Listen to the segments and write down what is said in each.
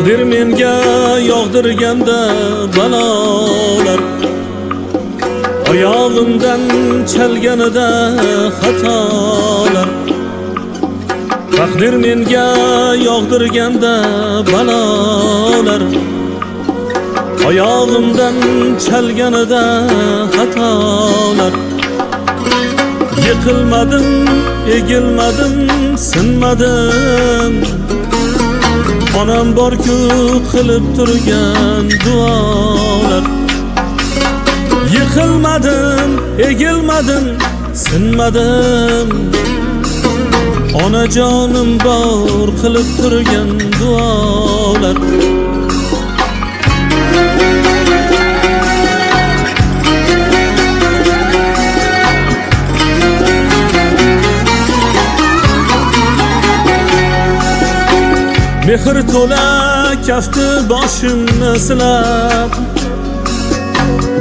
Taqdir menga yog'dirganda balolar, oyog'imdan chalganida xatolar. Taqdir menga yog'dirganda balolar, oyog'imdan chalganida xatolar. Yiqilmadim, egilmadim, sinmadim. Onam bor-ku qilib turgan duolar. Yiqilmadim, egilmadim, sinmadim. Onajonim bor qilib turgan duolar. Mehr to'la kafti boshimni silab,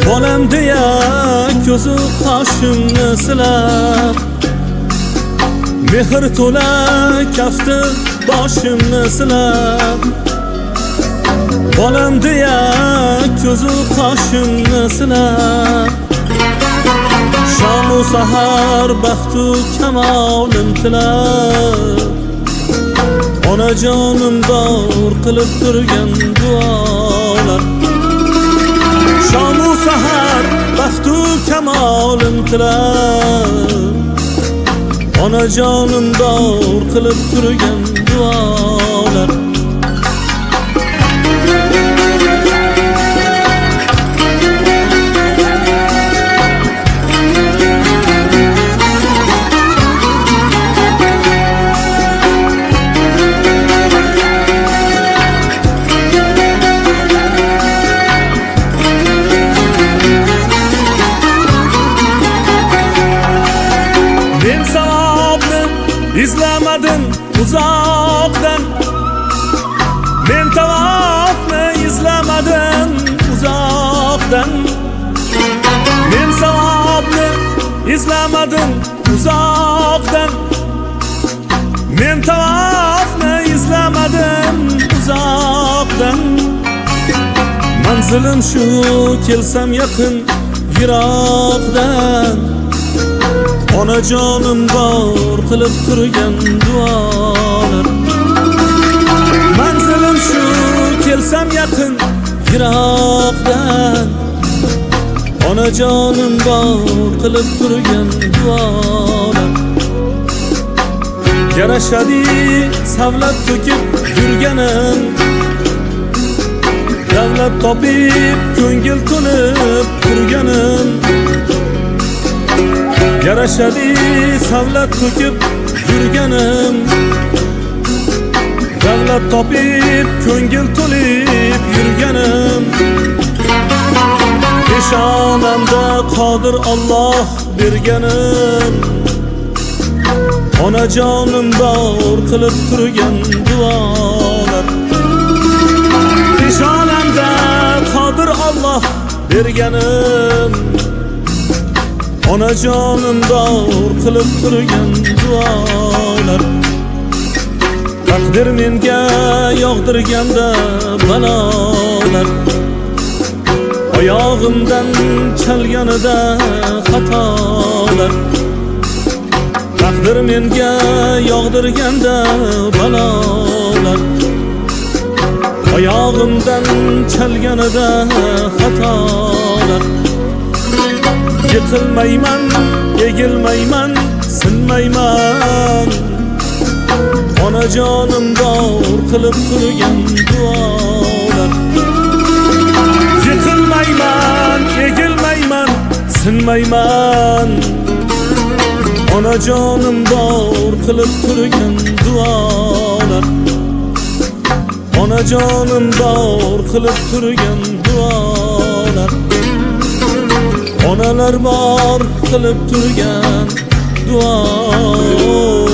bolam deya ko'zi qoshimni silab. Mehr to'la kafti boshimni silab, bolam deya ko'zi qoshimni silab. Shamu sahar baxtu kamolim tilab, onajonim bor qilib turgan duolar. Shamu sahar baxtu kamolim tilab, onajonim bor qilib turgan duolar. Men savobni izlamadim uzoqdan, men tavofni izlamadim uzoqdan. Men savobni izlamadim uzoqdan, men tavofni izlamadim uzoqdan. Manzilim shu, kelsam yaqin yiroqdan. Onajonim bor qilib turgan duolar. Manzilim shu, kelsam yaqin yiroqdan. Onajonim bor qilib turgan duolar. Yarashadi savlat to'kib yurganim, davlat topib ko'ngil to'lib turganim. Yarashadi savlat to'kib yurganim, davlat topib ko'ngil to'lib yurganim. Peshonamda qodir Alloh berganim, onajonim bor qilib turgan duolar. Peshonamda qodir Alloh berganim, onajonim bor qilib turgan duolar. Taqdir menga yog'dirganda balolar, oyog'imdan chalganida xatolar. Taqdir menga yog'dirganda balolar, oyog'imdan chalganida xatolar. Yiqilmayman, egilmayman, sinmayman. Onajonim bor qilib turgan duolar. Yiqilmayman, egilmayman, sinmayman. Onajonim bor qilib turgan duolar. Onajonim bor qilib turgan duolar. Onalar bor qilib turgan duolar.